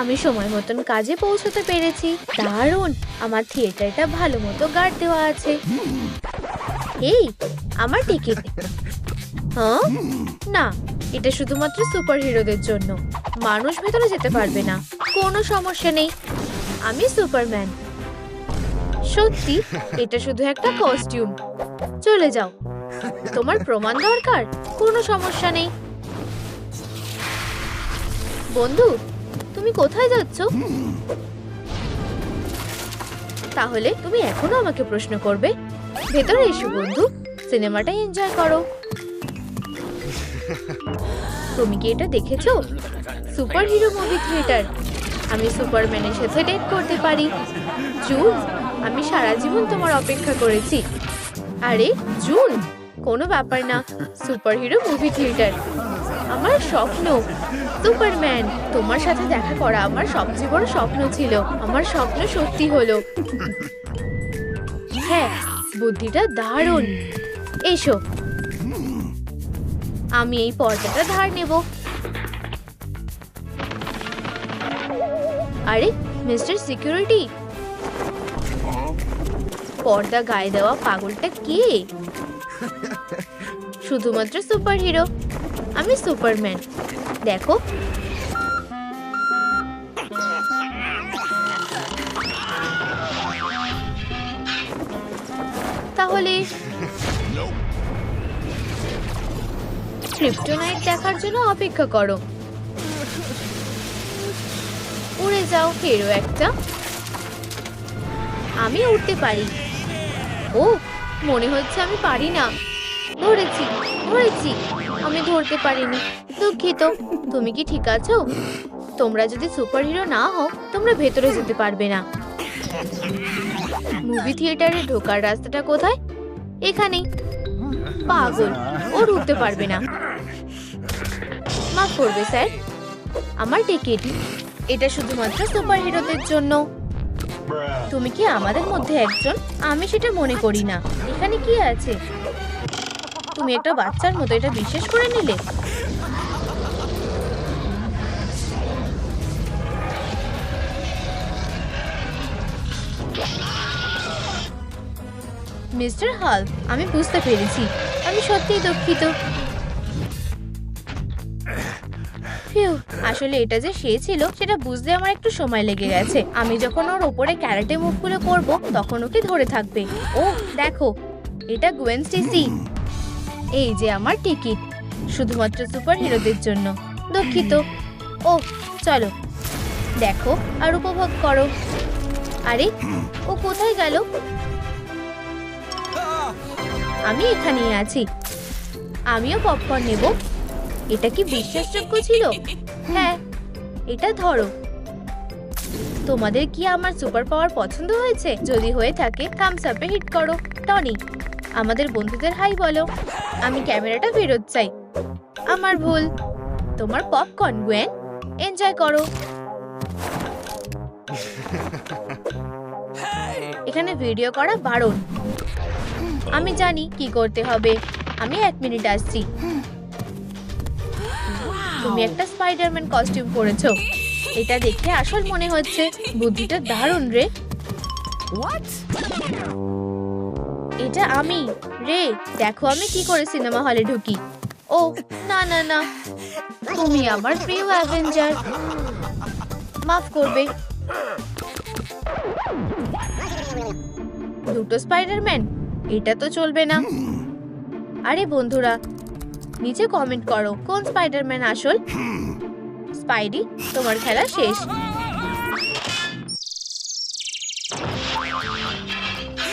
আমি সময় মতন কাজে পৌঁছতে পেরেছি। দারুণ, আমার থিয়েটারটা ভালো মতো গার্ড দেওয়া আছে। এই আমার টিকিট। হ্যাঁ না, এটা শুধুমাত্র সুপার হিরোদের জন্য, মানুষ ভেতরে যেতে পারবে না। কোনো সমস্যা নেই, আমি সুপারম্যান। সত্যি এটা শুধু একটা কস্টিউম। চলে যাও, তোমার প্রমাণ দরকার? কোনো সমস্যা নেই। বন্ধু, তুমি কোথায় যাচ্ছ? তাহলে তুমি এখনো আমাকে প্রশ্ন করবে? ভেতরে এসো বন্ধু, সিনেমাটা এনজয় করো। তুমি কি এটা দেখেছো? Super hero movie theatre. আমি সুপারম্যানের সাথে ডেট করতে পারি। জুন, আমি সারা জীবন তোমার অপেক্ষা করেছি। আরে জুন, কোনো ব্যাপার না। সুপার হিরো মুভি থিয়েটার আমার স্বপ্ন। সুপারম্যান, তোমার সাথে দেখা করা আমার সবচেয়ে বড় স্বপ্ন ছিল। আমার স্বপ্ন সত্যি হলো। হ্যাঁ, বুদ্ধিটা দারুণ। এসো, আমি এই পর্দাটা ধার নেব। আরে মিস্টার সিকিউরিটি, পর্দা গায়ে দেওয়া পাগলটা কে? শুধুমাত্র সুপার হিরো, আমি সুপারম্যান। দেখো, তাহলে ক্রিপ্টোনাইট দেখার জন্য অপেক্ষা করো। উড়ে যাও হিরো একটা। আমি উঠতে পারি। ও, মনে হচ্ছে আমি পারি না। ধরেছি, আমি ধরতে পারিনি। দুঃখিত। তুমি কি ঠিক আছো? তোমরা যদি সুপার হিরো না হও, তোমরা ভেতরে যেতে পারবে না। মুভি থিয়েটারে ঢোকার রাস্তাটা কোথায়? এখানেই। পাগল, ও ঢুকতে পারবে না। মাফ করবে স্যার, আমার টিকিট। এটা শুধুমাত্র সুপার হিরোদের জন্য। তুমি কি আমাদের মধ্যে একজন? আমি সেটা মনে করি না। এখানে কি আছে? তুমি একটা বাচ্চার মতো এটা বিশ্বাস করে নিলে? মিস্টার হাল্ক, আমি বুঝতে পেরেছি। আমি সত্যিই দুঃখিত। আসলে এটা যে সে ছিল সেটা বুঝতে আমার একটু সময় লেগে গেছে। আমি যখন ওর ওপরে ক্যারাটে মুভগুলো করব, তখন ওকে ধরে থাকবে। ও দেখো, এটা গুয়েন স্টেসি। এই যে আমার টিকিট, শুধুমাত্র সুপার হিরোদের জন্য। দুঃখিত। ও চলো, দেখো আর উপভোগ করো। আরে ও কোথায় গেল? আমি এখানেই আছি। আমিও পপকর্ন নেব। এটা কি বিশ্বাসযোগ্য ছিল? হ্যাঁ, এটা ধরো। তোমাদের কি আমার সুপার পাওয়ার পছন্দ হয়েছে? যদি হয়ে থাকে থামস আপে হিট করো। টনি, আমাদের বন্ধুদের হাই বলো। আমি ক্যামেরাটা ফেরত চাই। আমার ভুল। তোমার পপকর্ন গুয়েন, এনজয় করো। এখানে ভিডিও করা বারণ। আমি জানি কি করতে হবে। আমি 1 মিনিট আসছি। তুমি একটা স্পাইডারম্যান কস্টিউম পরেছো। এটা দেখে আসল মনে হচ্ছে। বুদ্ধিটা দারুণ রে। এটা আমি রে। দেখো আমি কি করে সিনেমা হলে ঢুকি। ও না না না, তুমি আমার প্রিয় অ্যাভেঞ্জার। মাফ করবে। দুটো স্পাইডারম্যান, এটা তো চলবে না। আরে বন্ধুরা, নিচে কমেন্ট করো কোন স্পাইডারম্যান আসল। স্পাইডি, তোমার খেলা শেষ।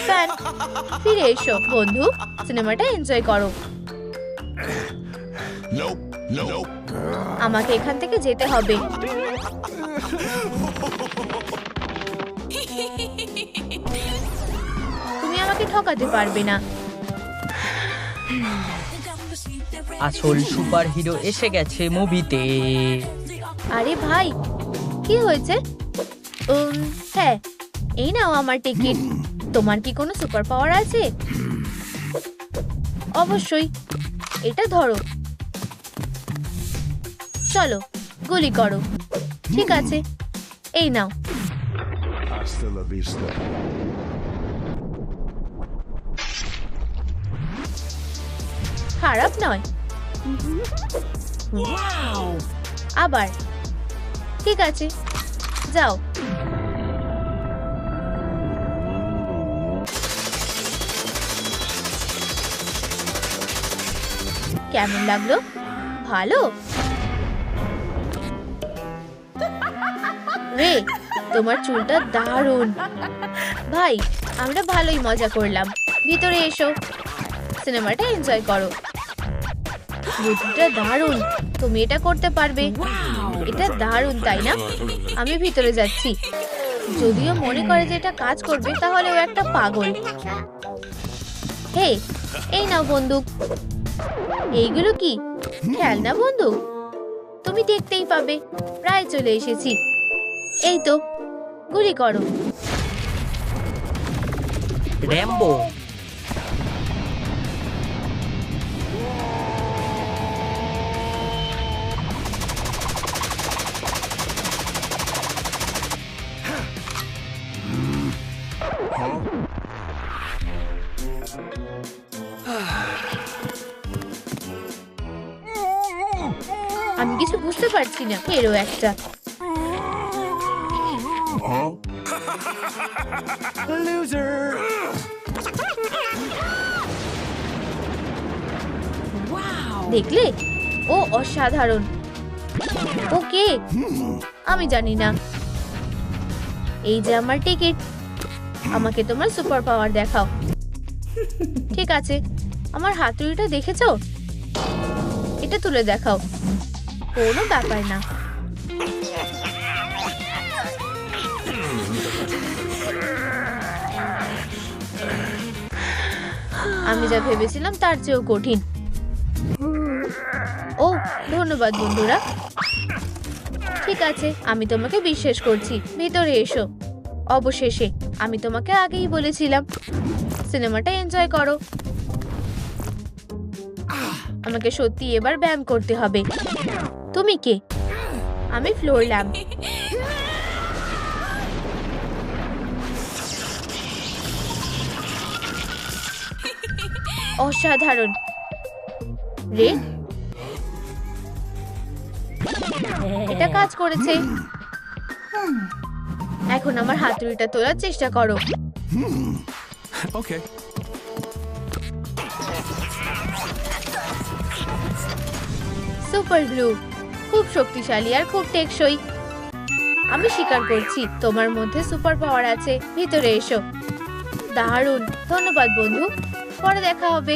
ফ্যান, ফিরে এসো বন্ধু, সিনেমাটা এনজয় করো। আমাকে এখান থেকে যেতে হবে। তুমি আমাকে ঠকাতে পারবে না। আসল সুপার হিরো এসে গেছে মুভিতে। আরে ভাই, কি হয়েছে? হ্যাঁ, এই নাও আমার টিকিট। তোমার কি কোনো সুপার পাওয়ার আছে? অবশ্যই। এটা ধরো। চলো, গুলি করো। ঠিক আছে, এই নাও। Hasta la vista. খারাপ নয়। আবার ঠিক আছে, যাও। কেমন লাগলো? ভালো রে, তোমার চুলটা দারুণ। ভাই, আমরা ভালোই মজা করলাম। ভিতরে এসো, সিনেমাটা এনজয় করো। বুদ্ধিটা দারুণ, তুমি এটা করতে পারবে। এটা দারুণ, তাই না? আমি ভিতরে যাচ্ছি। যদিও মনে করে যে এটা কাজ করবে, তাহলে ও একটা পাগল। হে, এই নাও বন্দুক। এইগুলো কি খেলনা বন্দুক? তুমি দেখতেই পাবে, প্রায় চলে এসেছি। এই তো, গুলি করো। র্যাম্বো, আমি কিছু বুঝতে পারছি না। হেরো একটা। দেখলে, ও অসাধারণ। ওকে, আমি জানি না। এই যে আমার টিকিট। আমাকে তোমার সুপার পাওয়ার দেখাও। ঠিক আছে, আমার হাতুড়িটা দেখেছো? এটা তুলে দেখাও। কোনো ব্যাপার না। আমি যা ভেবেছিলাম তার চেয়েও কঠিন। ও, ধন্যবাদ বন্ধুরা। ঠিক আছে, আমি তোমাকে বিশ্বাস করছি। ভিতরে এসো। অবশেষে, আমি তোমাকে আগেই বলেছিলাম। সিনেমাটা এনজয় করো। আমাকে সত্যি এবার ব্যায়াম করতে হবে। তুমি কে? আমি ফ্লোর ল্যাম্প। অসাধারণ রে, এটা কাজ করেছে। এখন আমার হাতুড়িটা তোলার চেষ্টা করো। Okay. সুপার গ্লু খুব শক্তিশালী আর খুব টেকসই। আমি স্বীকার করছি, তোমার মধ্যে সুপার পাওয়ার আছে। ভিতরে এসো। দারুণ, ধন্যবাদ বন্ধু। পরে দেখা হবে।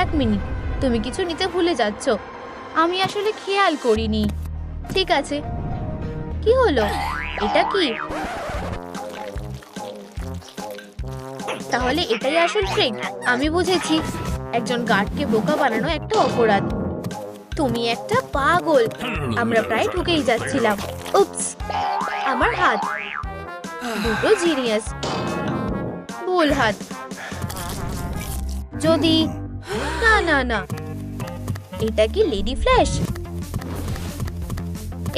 এক মিনিট, তুমি কিছু নিতে ভুলে যাচ্ছ। আমি আসলে খেয়াল করিনি। ঠিক আছে, কি হলো? এটা কি? তাহলে এটাই আসল ট্রিক। আমি বুঝেছি, একজন গার্ডকে বোকা বানানো একটা অপরাধ। তুমি একটা পাগল। আমরা প্রায় ঢুকেই যাচ্ছিলাম। উপস, আমার হাত। দুটো জিনিয়াস। ভুল হাত। যদি না না না, এটা কি লেডি ফ্ল্যাশ?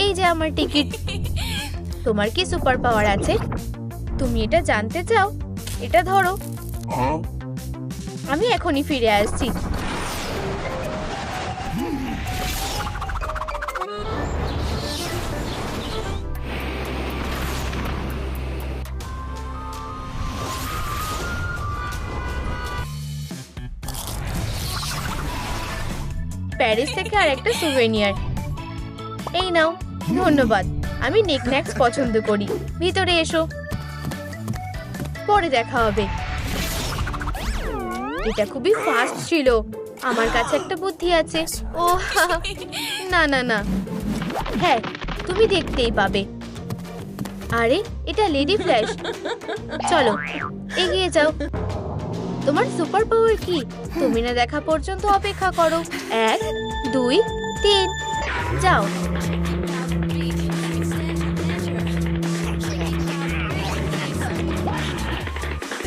এই যে আমার টিকিট। তোমার কি সুপার পাওয়ার আছে? তুমি এটা জানতে চাও? এটা ধরো। আমি এখনই ফিরে আসছি। প্যারিস থেকে আর একটা সুভেনিয়ার। এই নাও। ধন্যবাদ। আমি নেকন্যাক্স পছন্দ করি। ভিতরে এসো, পরে দেখা হবে। এটা খুবই ফাস্ট ছিল। আমার কাছে একটা বুদ্ধি আছে। ও না না না, হ্যাঁ, তুমি দেখতেই পাবে। আরে, এটা লেডি ফ্ল্যাশ। চলো, এগিয়ে যাও। তোমার সুপার পাওয়ার কি? তুমি না দেখা পর্যন্ত অপেক্ষা করো। 1 2 3, যাও।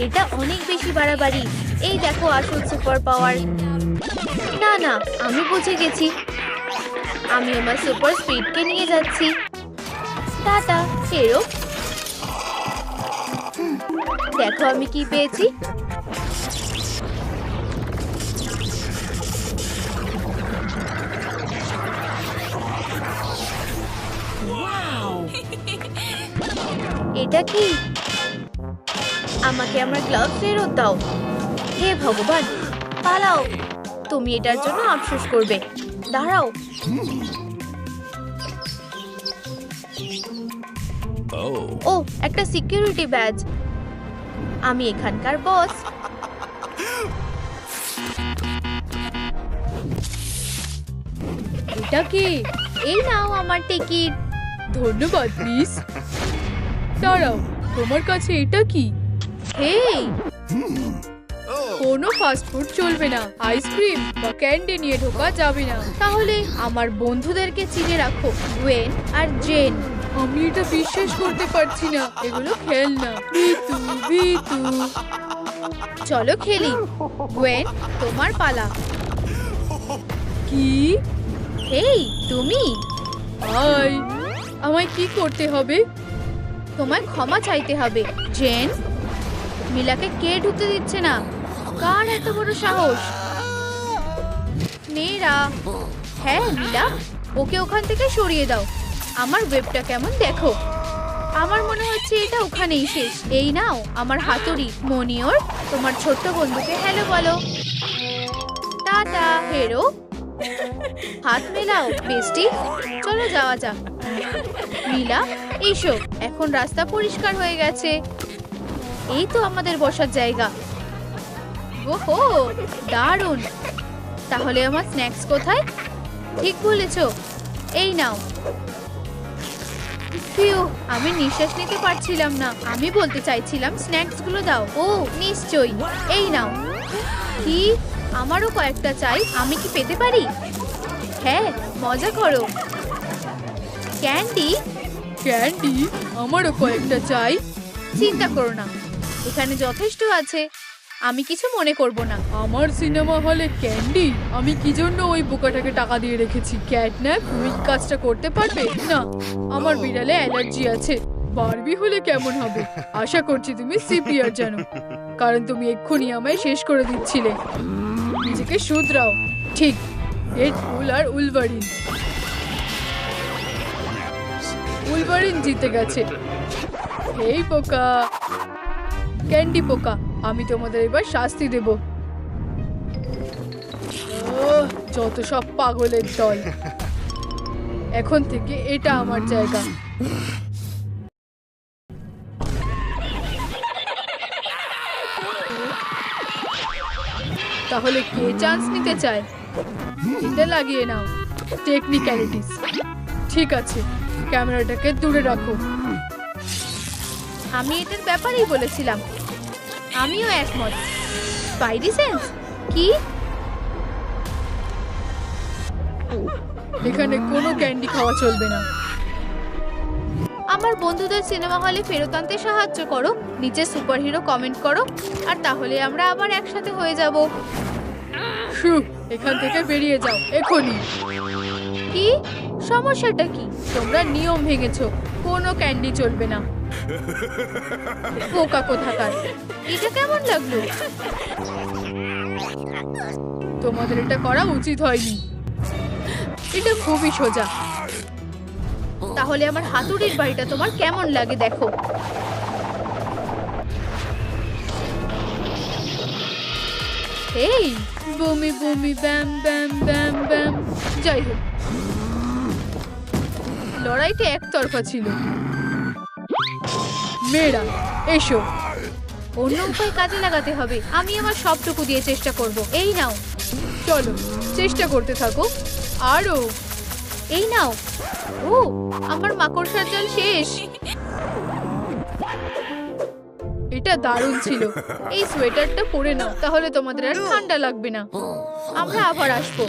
এটা অনেক বেশি বাড়াবাড়ি। এই দেখো আসল সুপার পাওয়ার। না না, আমি বুঝে গেছি। আমি আমার সুপার স্পিডকে নিয়ে যাচ্ছি। টাটা হেরো। দেখো আমি কি পেয়েছি। এটা কি? আমাকে আমার গ্লাভস ফেরত দাও। হে ভগবান, পালাও। তুমি এটার জন্য আফসোস করবে। দাঁড়াও। ও, একটা সিকিউরিটি ব্যাজ। আমি এখানকার বস। এটা কি? এই নাও আমার টিকিট। ধন্যবাদ মিস। দাঁড়াও, তোমার কাছে এটা কি? হেই, কোনো ফাস্ট ফুড চলবে না, আইসক্রিম বা ক্যান্ডি নিয়ে ঢোকা যাবে না। তাহলে আমার বন্ধুদেরকে চিনে রাখো, ওয়েন আর জেন। আমি এটা বিশ্বাস করতে পারছি না, এগুলো খেলনা। ভিতু ভিতু। চলো খেলি। ওয়েন, তোমার পালা। কি? হেই, তুমি। হাই, আমায় কি করতে হবে? তোমায় ক্ষমা চাইতে হবে। জেন, মিলাকে কে ঢুকতে দিচ্ছে না? কার এত বড় সাহস? মেয়েরা। হ্যাঁ মিলা, ওকে ওখান থেকে সরিয়ে দাও। আমার ওয়েবটা কেমন দেখো। আমার মনে হচ্ছে এটা ওখানেই শেষ। এই নাও আমার হাতুড়ি। মনিয়র, তোমার ছোট্ট বন্ধুকে হ্যালো বলো। টাটা হেরো। হাত মেলাও বেস্টি। চলো যাওয়া যাক। মিলা, এসো। এখন রাস্তা পরিষ্কার হয়ে গেছে। এই তো আমাদের বসার জায়গা। ওহো, দারুণ। তাহলে আমার স্ন্যাক্স কোথায়? ঠিক বলেছো, এই নাও। ফিউ, আমি নিঃশ্বাস নিতে পারছিলাম না। আমি বলতে চাইছিলাম স্ন্যাক্স গুলো দাও। ও নিশ্চয়ই, এই নাও। কি? আমারও কয়েকটা চাই। আমি কি পেতে পারি? হ্যাঁ, মজা করো। ক্যান্ডি? ক্যান্ডি? আমারও কয়েকটা চাই। চিন্তা করো না, এখানে যথেষ্ট আছে। আমি কিছু মনে করব না। আমার সিনেমা হলে ক্যান্ডি? আমি কি জন্য ওই বোকাটাকে টাকা দিয়ে রেখেছি? ক্যাটন্যাপ, তুমি কি কাজটা করতে পারবে না? আমার বিড়ালে অ্যালার্জি আছে। বারবি হলে কেমন হবে? আশা করছি তুমি সিপিআর জানো, কারণ তুমি এক্ষুনি আমায় শেষ করে দিচ্ছিলে। নিজেকে শুধরাও। ঠিক, ডেডপুল আর উলভারিন। উলভারিন জিতে গেছে। এই পোকা, ক্যান্ডি পোকা, আমি তোমাদের এবার শাস্তি দেব। যত সব পাগলের দল। এখন থেকে এটা আমার জায়গা। তাহলে কে চান্স নিতে চায়? এটা লাগিয়ে নাও। টেকনিক্যালিটিস। ঠিক আছে, ক্যামেরাটাকে দূরে রাখো। আমি এটার ব্যাপারেই বলেছিলাম। আমিও একমত। Spidey sense? কি? এখানে কোনো ক্যান্ডি খাওয়া চলবে না। আমার বন্ধুদের সিনেমা হলে ফেরত আনতে সাহায্য করো। নিচে সুপারহিরো কমেন্ট করো, আর তাহলে আমরা আবার একসাথে হয়ে যাব। শু, এখান থেকে বেরিয়ে যাও এখনই। কি সমস্যাটা কি? তোমরা নিয়ম ভেঙেছো, কোনো ক্যান্ডি চলবে না। পোকা কোথাকার। এটা কেমন লাগলো? তোমাদের এটা করা উচিত হয়নি। এটা খুবই সোজা। তাহলে আমার হাতুড়ির বাড়িটা তোমার কেমন লাগে দেখো। এই বমি বমি ব্যাম ব্যাম ব্যাম ব্যাম। যাই হোক, লড়াইটা একতরফা ছিল। মেয়েরা এসো। অন্য উপায় কাজে লাগাতে হবে। আমি আমার সবটুকু দিয়ে চেষ্টা করব। এই নাও। চলো, চেষ্টা করতে থাকো। আরো। এই নাও। ও, আমার মাকড়সার জাল শেষ। এটা দারুণ ছিল। এই সোয়েটারটা পরে নাও, তাহলে তোমাদের আর ঠান্ডা লাগবে না। আমরা আবার আসবো।